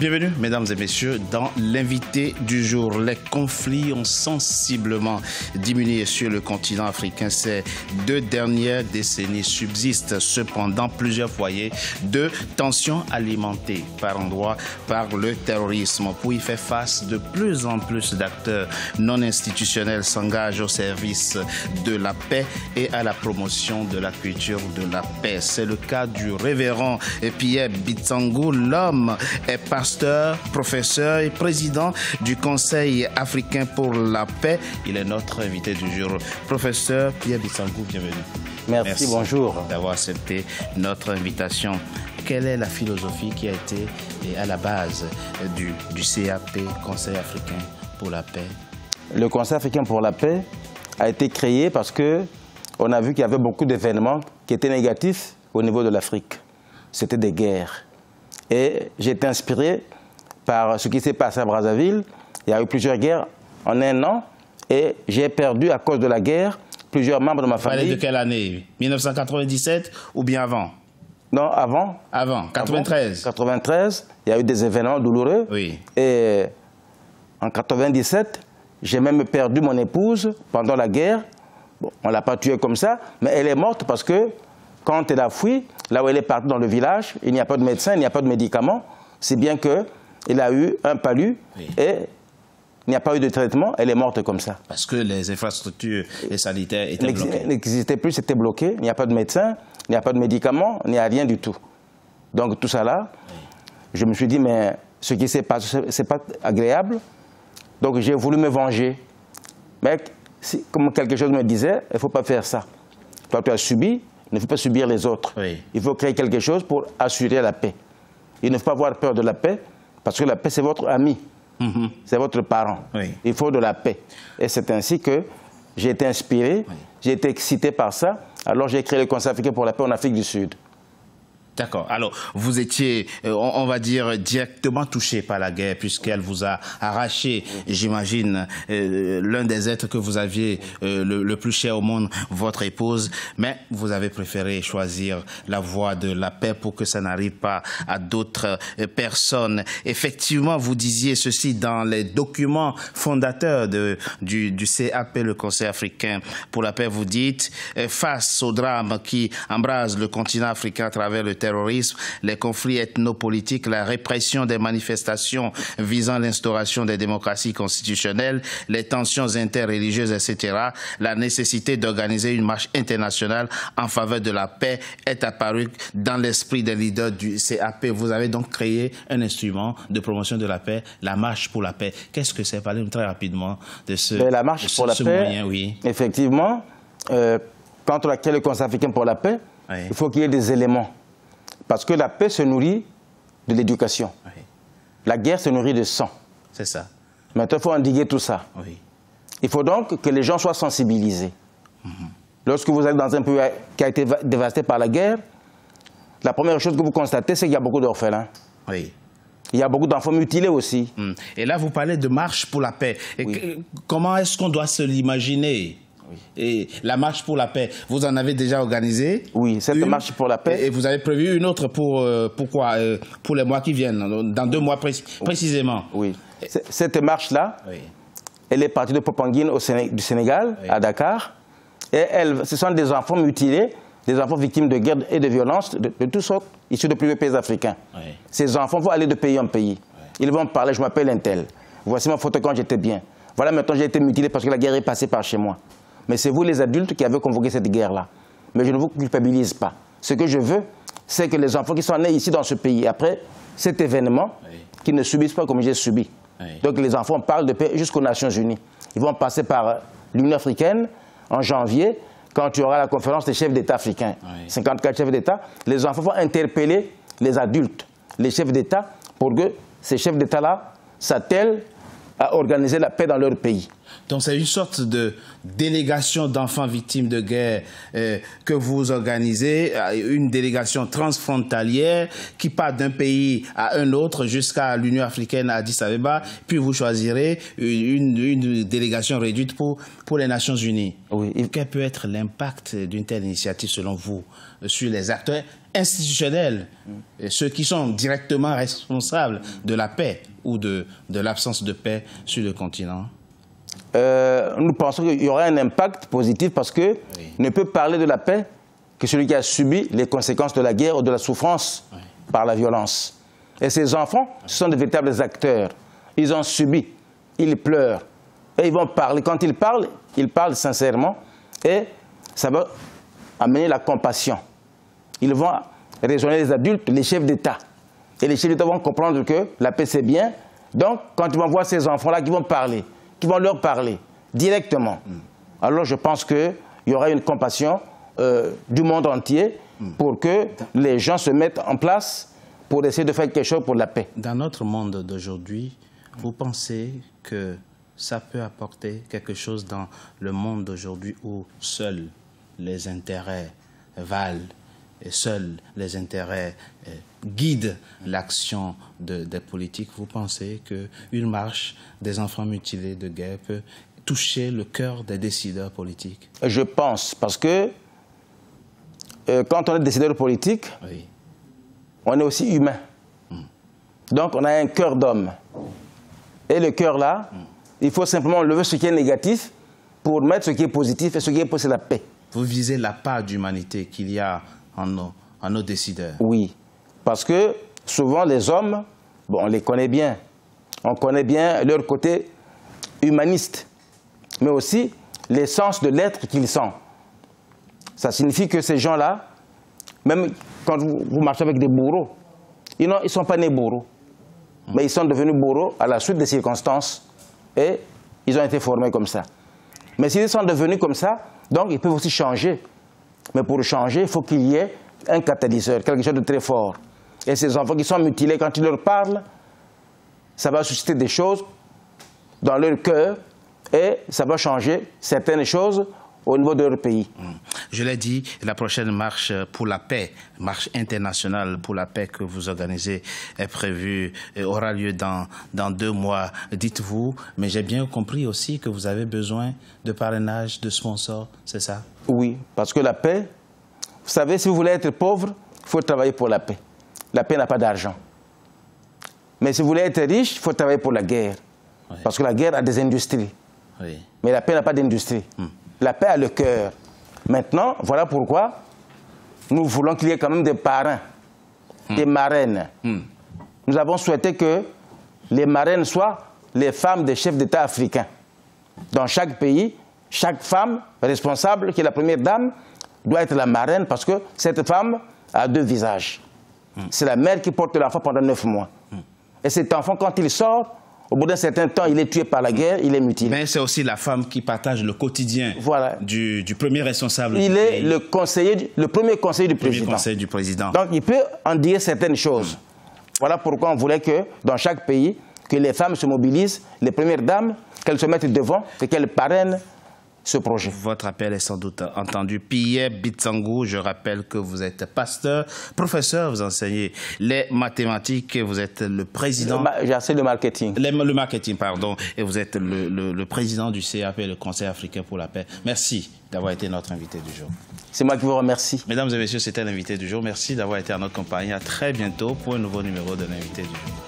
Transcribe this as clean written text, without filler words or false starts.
Bienvenue, mesdames et messieurs, dans l'invité du jour. Les conflits ont sensiblement diminué sur le continent africain. Ces 2 dernières décennies subsistent cependant plusieurs foyers de tensions alimentées par endroits par le terrorisme. Pour y faire face, de plus en plus d'acteurs non institutionnels s'engagent au service de la paix et à la promotion de la culture de la paix. C'est le cas du révérend Pierre Bitsangou. L'homme est pasteur, professeur et président du Conseil africain pour la paix. Il est notre invité du jour. Professeur Pierre Bitsangou, bienvenue. Merci, bonjour. D'avoir accepté notre invitation. Quelle est la philosophie qui a été à la base du CAP, Conseil africain pour la paix? Le Conseil africain pour la paix a été créé parce qu'on a vu qu'il y avait beaucoup d'événements qui étaient négatifs au niveau de l'Afrique. C'était des guerres. Et j'ai été inspiré par ce qui s'est passé à Brazzaville. Il y a eu plusieurs guerres en un an et j'ai perdu à cause de la guerre plusieurs membres de ma famille. Vous parlez de quelle année? 1997 ou bien avant? Non, avant. Avant, 93. 93, il y a eu des événements douloureux. Oui. Et en 97, j'ai même perdu mon épouse pendant la guerre. Bon, on ne l'a pas tuée comme ça, mais elle est morte parce que quand elle a fui, là où elle est partie dans le village, il n'y a pas de médecin, il n'y a pas de médicaments. C'est bien qu'elle a eu un palu et il n'y a pas eu de traitement, elle est morte comme ça. Parce que les infrastructures sanitaires étaient bloquées. N'existaient plus, c'était bloqué. Il n'y a pas de médecin, il n'y a pas de médicaments, il n'y a rien du tout. Donc tout ça là, je me suis dit, mais ce qui s'est passé, ce n'est pas agréable. Donc j'ai voulu me venger. Mais comme quelque chose me disait, il ne faut pas faire ça. Toi, tu as subi. Il ne faut pas subir les autres. Oui. Il faut créer quelque chose pour assurer la paix. Il ne faut pas avoir peur de la paix, parce que la paix, c'est votre ami. C'est votre parent. Oui. Il faut de la paix. Et c'est ainsi que j'ai été inspiré, j'ai été excité par ça. Alors j'ai créé le Conseil africain pour la paix en Afrique du Sud. D'accord. Alors, vous étiez, on va dire, directement touché par la guerre, puisqu'elle vous a arraché, j'imagine, l'un des êtres que vous aviez le plus cher au monde, votre épouse, mais vous avez préféré choisir la voie de la paix pour que ça n'arrive pas à d'autres personnes. Effectivement, vous disiez ceci dans les documents fondateurs du CAP, le Conseil africain pour la paix. Vous dites, face au drame qui embrase le continent africain à travers le terrorisme, les conflits ethnopolitiques, la répression des manifestations visant l'instauration des démocraties constitutionnelles, les tensions interreligieuses, etc., la nécessité d'organiser une marche internationale en faveur de la paix est apparue dans l'esprit des leaders du CAP. Vous avez donc créé un instrument de promotion de la paix, la marche pour la paix. Qu'est-ce que c'est? Parlez-nous très rapidement de ce la marche pour la paix, moyen, oui. Effectivement, quand on a créé le Conseil africain pour la paix, Oui. il faut qu'il y ait des éléments. Parce que la paix se nourrit de l'éducation. Oui. La guerre se nourrit de sang. C'est ça. Maintenant, il faut endiguer tout ça. Oui. Il faut donc que les gens soient sensibilisés. Lorsque vous êtes dans un pays qui a été dévasté par la guerre, la première chose que vous constatez, c'est qu'il y a beaucoup d'orphelins. Oui. Il y a beaucoup d'enfants mutilés aussi. Et là, vous parlez de marche pour la paix. Oui. Comment est-ce qu'on doit se l'imaginer? Et la marche pour la paix, vous en avez déjà organisé? Oui, cette marche pour la paix. Et vous avez prévu une autre pour les mois qui viennent, dans 2 mois précisément? Oui. Cette marche-là, Oui. elle est partie de Popenguine du Sénégal, à Dakar. Et ce sont des enfants mutilés, des enfants victimes de guerre et de violence, de toutes sortes, issus de plusieurs pays africains. Oui. Ces enfants vont aller de pays en pays. Ils vont parler, je m'appelle un tel. Voici ma photo quand j'étais bien. Voilà, maintenant j'ai été mutilé parce que la guerre est passée par chez moi. Mais c'est vous les adultes qui avez convoqué cette guerre-là. Mais je ne vous culpabilise pas. Ce que je veux, c'est que les enfants qui sont nés ici dans ce pays, après cet événement, qui ne subissent pas comme j'ai subi. Donc les enfants parlent de paix jusqu'aux Nations Unies. Ils vont passer par l'Union africaine en janvier, quand tu auras la conférence des chefs d'État africains. 54 chefs d'État. Les enfants vont interpeller les adultes, les chefs d'État, pour que ces chefs d'État-là s'attellent à organiser la paix dans leur pays. Donc c'est une sorte de délégation d'enfants victimes de guerre que vous organisez, une délégation transfrontalière qui part d'un pays à un autre jusqu'à l'Union africaine à Addis Abeba, puis vous choisirez une délégation réduite pour les Nations Unies. Oui. Quel peut être l'impact d'une telle initiative selon vous sur les acteurs institutionnels, ceux qui sont directement responsables de la paix ou de l'absence de paix sur le continent? Nous pensons qu'il y aura un impact positif parce que ne peut parler de la paix que celui qui a subi les conséquences de la guerre ou de la souffrance par la violence. Et ces enfants, ce sont de véritables acteurs. Ils ont subi, ils pleurent. Et ils vont parler. Quand ils parlent sincèrement et ça va amener la compassion. Ils vont rejoindre les adultes, les chefs d'État. Et les chefs d'État vont comprendre que la paix c'est bien. Donc, quand ils vont voir ces enfants-là qui vont parler, qui vont leur parler directement, alors je pense qu'il y aura une compassion du monde entier pour que les gens se mettent en place pour essayer de faire quelque chose pour la paix. Dans notre monde d'aujourd'hui, vous pensez que ça peut apporter quelque chose dans le monde d'aujourd'hui où seuls les intérêts valent et seuls les intérêts guident l'action des politiques? Vous pensez qu'une marche des enfants mutilés de guerre peut toucher le cœur des décideurs politiques? Je pense, parce que quand on est décideur politique, on est aussi humain. Donc on a un cœur d'homme. Et le cœur là, il faut simplement lever ce qui est négatif pour mettre ce qui est positif, et ce qui est positif, c'est la paix. Vous visez la part d'humanité qu'il y a en nos décideurs? Oui, parce que souvent les hommes, bon, on les connaît bien. On connaît bien leur côté humaniste, mais aussi l'essence de l'être qu'ils sont. Ça signifie que ces gens-là, même quand vous marchez avec des bourreaux, ils ne sont pas nés bourreaux, mais ils sont devenus bourreaux à la suite des circonstances et ils ont été formés comme ça. Mais s'ils sont devenus comme ça, donc ils peuvent aussi changer. Mais pour changer, il faut qu'il y ait un catalyseur, quelque chose de très fort. Et ces enfants qui sont mutilés, quand ils leur parlent, ça va susciter des choses dans leur cœur et ça va changer certaines choses au niveau de leur pays. Je l'ai dit, la prochaine marche pour la paix, marche internationale pour la paix que vous organisez est prévue, aura lieu dans 2 mois, dites-vous. Mais j'ai bien compris aussi que vous avez besoin de parrainage, de sponsors, c'est ça? Oui, parce que la paix, vous savez, si vous voulez être pauvre, il faut travailler pour la paix. La paix n'a pas d'argent. Mais si vous voulez être riche, il faut travailler pour la guerre. Oui. Parce que la guerre a des industries. Oui. Mais la paix n'a pas d'industrie. La paix a le cœur. Maintenant, voilà pourquoi nous voulons qu'il y ait quand même des parrains, des marraines. Nous avons souhaité que les marraines soient les femmes des chefs d'État africains. Dans chaque pays, chaque femme responsable, qui est la première dame, doit être la marraine parce que cette femme a 2 visages. C'est la mère qui porte l'enfant pendant 9 mois. Et cet enfant, quand il sort, au bout d'un certain temps, il est tué par la guerre, il est mutilé. Mais c'est aussi la femme qui partage le quotidien du premier responsable. Il est le premier conseiller du président. Donc il peut en dire certaines choses. Voilà pourquoi on voulait que dans chaque pays, que les femmes se mobilisent, les premières dames, qu'elles se mettent devant et qu'elles parrainent ce projet. Votre appel est sans doute entendu. Pierre Bitsangou, je rappelle que vous êtes pasteur, professeur, vous enseignez les mathématiques, vous êtes le président... J'enseigne le marketing. Le marketing, pardon, et vous êtes le président du CAP, le Conseil africain pour la paix. Merci d'avoir été notre invité du jour. C'est moi qui vous remercie. Mesdames et messieurs, c'était l'invité du jour. Merci d'avoir été en notre compagnie. À très bientôt pour un nouveau numéro de l'invité du jour.